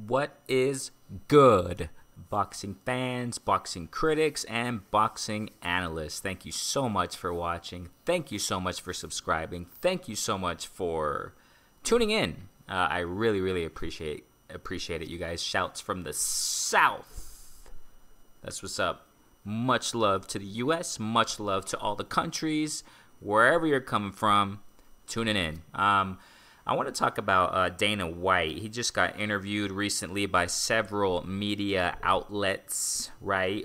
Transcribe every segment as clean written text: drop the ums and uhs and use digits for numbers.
What is good, boxing fans, boxing critics, and boxing analysts? Thank you so much for watching. Thank you so much for subscribing. Thank you so much for tuning in. I really appreciate it, you guys. Shouts from the South. That's what's up. Much love to the U.S. Much love to all the countries, wherever you're coming from, tuning in. I want to talk about Dana White. He just got interviewed recently by several media outlets, right?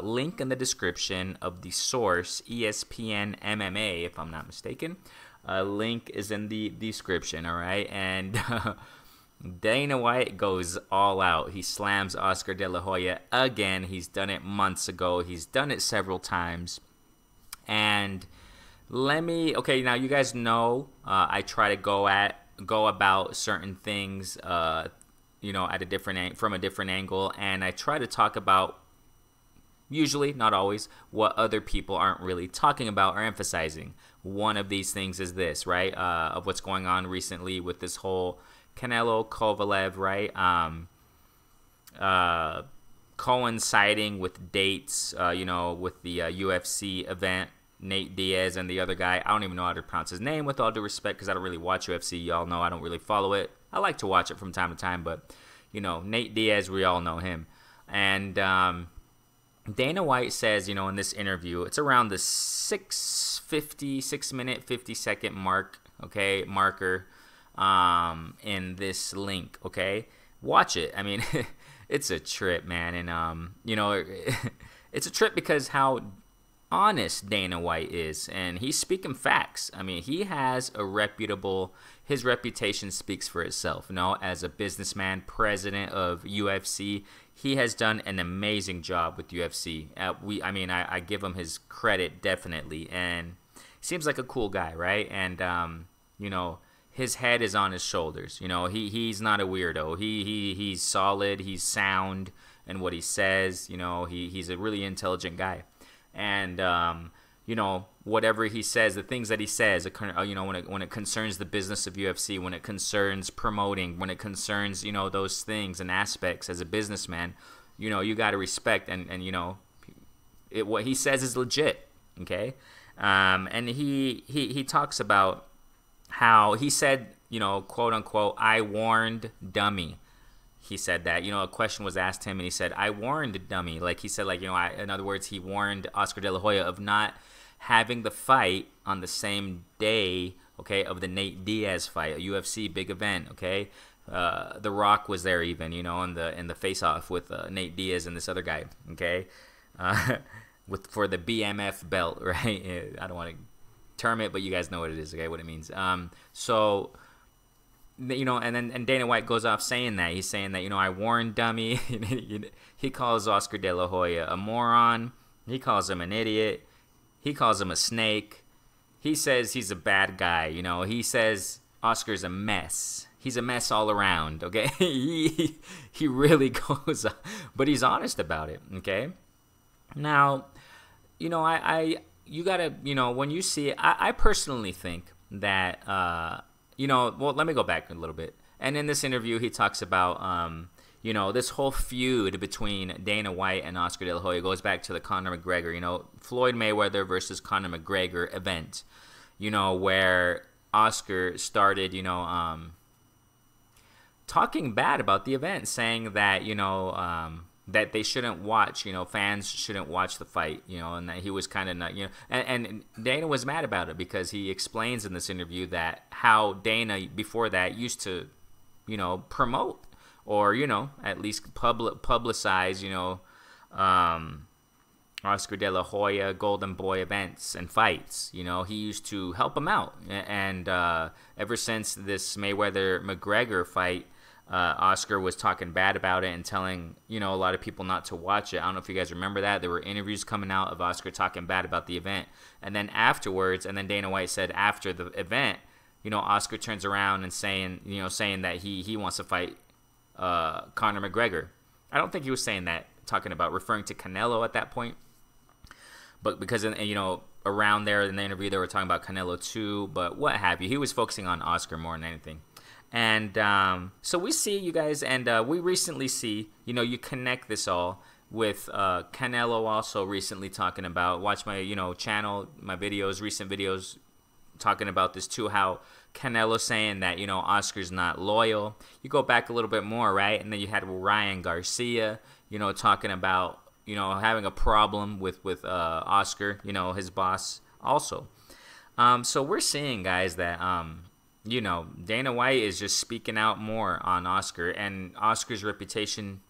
Link in the description of the source, ESPN MMA, if I'm not mistaken. Link is in the description, all right? And Dana White goes all out. He slams Oscar De La Hoya again. He's done it months ago. He's done it several times. And okay, now you guys know I try to go about certain things, at from a different angle, and I try to talk about, usually, not always, what other people aren't really talking about or emphasizing. One of these things is this, right, of what's going on recently with this whole Canelo Kovalev, right, coinciding with dates, with the UFC event. Nate Diaz and the other guy, I don't even know how to pronounce his name, with all due respect, because I don't really watch UFC. Y'all know I don't really follow it. I like to watch it from time to time, but, Nate Diaz, we all know him. And Dana White says, in this interview, it's around the 6 minute, 50 second marker in this link, okay? Watch it. I mean, it's a trip, man. And, it's a trip because how honest Dana White is, and he's speaking facts. I mean, he has his reputation speaks for itself. As a businessman, president of UFC, he has done an amazing job with UFC. I give him his credit, definitely, and seems like a cool guy, right? And his head is on his shoulders. He's not a weirdo. He's solid. He's sound in what he says. He's a really intelligent guy. And, whatever he says, the things that he says, when it concerns the business of UFC, when it concerns promoting, when it concerns, those things and aspects as a businessman, you got to respect and what he says is legit. Okay. And he talks about how he said, quote unquote, I warned dummy. He said that, a question was asked him, and he said, I warned dummy. Like, he said, in other words, he warned Oscar De La Hoya of not having the fight on the same day, okay, of the Nate Diaz fight, a UFC big event, okay? The Rock was there even, in the face-off with Nate Diaz and this other guy, okay? For the BMF belt, right? I don't want to term it, but you guys know what it is, okay, what it means. And Dana White goes off saying that. He's saying that, I warned dummy. He calls Oscar De La Hoya a moron. He calls him an idiot. He calls him a snake. He says he's a bad guy. He says Oscar's a mess. He's a mess all around, okay? He really goes, but he's honest about it, okay? Now, you gotta, when you see it, I personally think that, well, let me go back a little bit. And in this interview, he talks about, this whole feud between Dana White and Oscar De La Hoya goes back to the Conor McGregor, Floyd Mayweather versus Conor McGregor event, where Oscar started, talking bad about the event, saying that, that they shouldn't watch, fans shouldn't watch the fight, and that he was kind of not, and Dana was mad about it because he explains in this interview that how Dana before that used to, promote or, at least publicize, Oscar De La Hoya Golden Boy events and fights. He used to help him out, and ever since this Mayweather-McGregor fight, Oscar was talking bad about it and telling, a lot of people not to watch it. I don't know if you guys remember that. There were interviews coming out of Oscar talking bad about the event. And then afterwards, and then Dana White said after the event, Oscar turns around and saying that he wants to fight Conor McGregor. I don't think he was saying that, referring to Canelo at that point. But because, around there in the interview, they were talking about Canelo too, but what have you. He was focusing on Oscar more than anything. And so we see you guys, and we recently see, you connect this all with Canelo also recently talking about, watch my, channel, my videos, recent videos talking about this too, how Canelo saying that, Oscar's not loyal. You go back a little bit more, right? And then you had Ryan Garcia, talking about, having a problem with Oscar, his boss also. So we're seeing, guys, that, Dana White is just speaking out more on Oscar, and Oscar's reputation,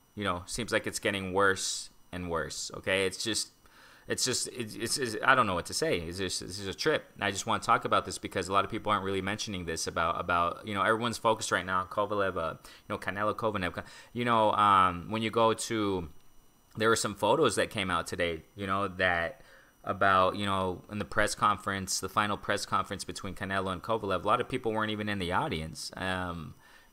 seems like it's getting worse and worse. Okay, it's I don't know what to say. This is a trip. I just want to talk about this because a lot of people aren't really mentioning this about everyone's focused right now on Kovalev, Canelo Kovalev. When you go to, there were some photos that came out today, that about, in the press conference, the final press conference between Canelo and Kovalev, a lot of people weren't even in the audience,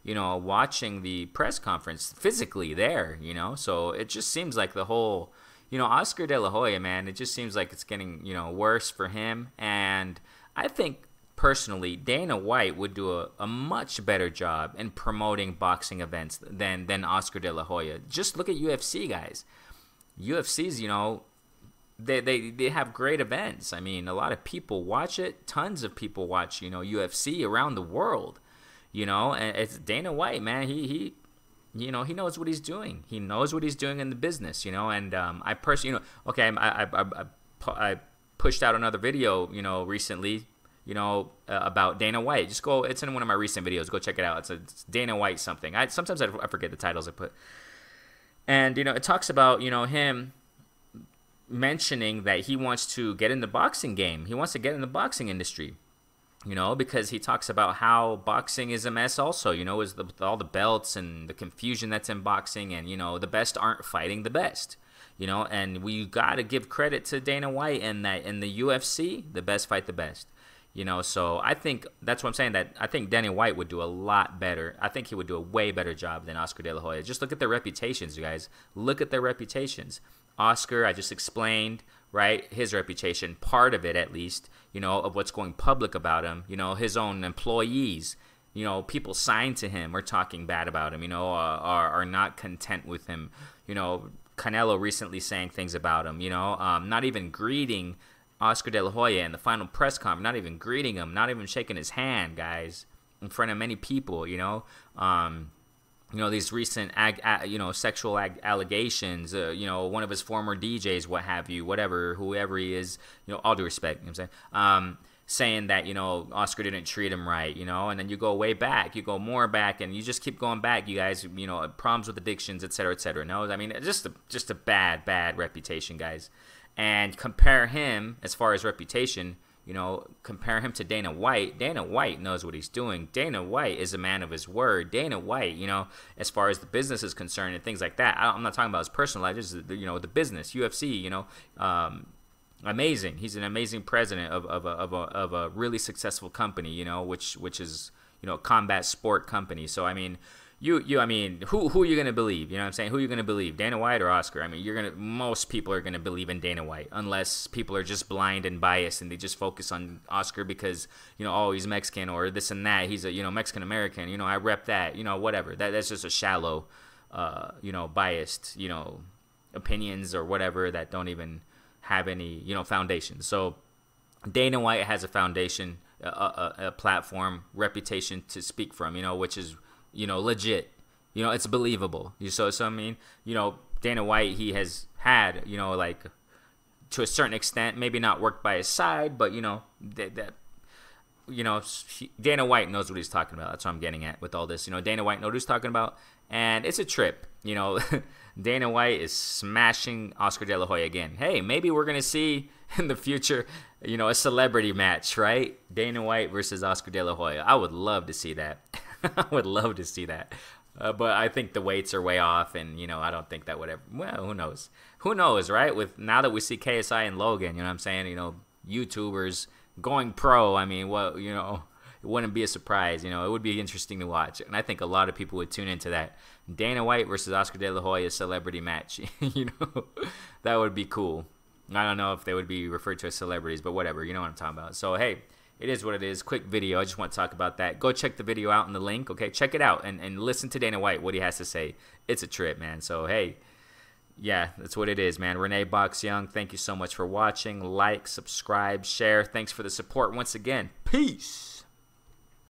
watching the press conference physically there, so it just seems like the whole, Oscar De La Hoya, man, it just seems like it's getting, worse for him. And I think personally, Dana White would do a much better job in promoting boxing events than Oscar De La Hoya. Just look at UFC, guys. UFC's, they have great events. I mean, a lot of people watch it. Tons of people watch, UFC around the world. And it's Dana White, man. He knows what he's doing. He knows what he's doing in the business, And I personally, okay, I pushed out another video, recently, about Dana White. Just go. It's in one of my recent videos. Go check it out. It's Dana White something. Sometimes I forget the titles I put. And it talks about him mentioning that he wants to get in the boxing game. He wants to get in the boxing industry. Because he talks about how boxing is a mess also, is all the belts and the confusion that's in boxing, and, the best aren't fighting the best, and we got to give credit to Dana White and that in the UFC, the best fight the best, so I think that's what I'm saying, that I think Dana White would do a lot better. I think he would do a way better job than Oscar De La Hoya. Just look at their reputations, you guys. Look at their reputations. Oscar, I just explained, right? His reputation, part of it at least, of what's going public about him, his own employees, people signed to him are talking bad about him, are not content with him. Canelo recently saying things about him, not even greeting Oscar De La Hoya in the final press conference, not even greeting him, not even shaking his hand, guys, in front of many people, these recent, sexual allegations, one of his former DJs, what have you, whoever he is, all due respect, you know what I'm saying, saying that, Oscar didn't treat him right, and then you go way back, you go more back, and you just keep going back, you guys, problems with addictions, et cetera, no, I mean, just a bad reputation, guys, and compare him, as far as reputation, compare him to Dana White. Dana White knows what he's doing. Dana White is a man of his word. Dana White, as far as the business is concerned and things like that. I'm not talking about his personal life. Just the business, UFC. Amazing. He's an amazing president of a really successful company. Which is a combat sport company. So I mean. I mean, who are you gonna believe? You know what I'm saying? Who are you gonna believe, Dana White or Oscar? I mean, most people are gonna believe in Dana White, unless people are just blind and biased and they just focus on Oscar because he's Mexican or this and that. He's a Mexican American. I rep that. Whatever. That's just a shallow, biased, opinions or whatever that don't even have any foundation. So Dana White has a foundation, a platform, reputation to speak from. Which is legit, it's believable. So I mean, Dana White, he has had, like to a certain extent, maybe not worked by his side, but Dana White knows what he's talking about. That's what I'm getting at with all this. Dana White knows what he's talking about, and it's a trip. Dana White is smashing Oscar De La Hoya again. Hey, maybe we're gonna see in the future, a celebrity match, right? Dana White versus Oscar De La Hoya. I would love to see that. I would love to see that. But I think the weights are way off, and, I don't think that would ever... Well, who knows? Who knows, right? Now that we see KSI and Logan, what I'm saying? YouTubers going pro, I mean, well, it wouldn't be a surprise. It would be interesting to watch. And I think a lot of people would tune into that. Dana White versus Oscar De La Hoya celebrity match. That would be cool. I don't know if they would be referred to as celebrities, but whatever. You know what I'm talking about. So, hey, it is what it is. Quick video. I just want to talk about that. Go check the video out in the link, okay? Check it out and listen to Dana White, what he has to say. It's a trip, man. So, hey, yeah, that's what it is, man. Renee Box Young, thank you so much for watching. Like, subscribe, share. Thanks for the support once again. Peace.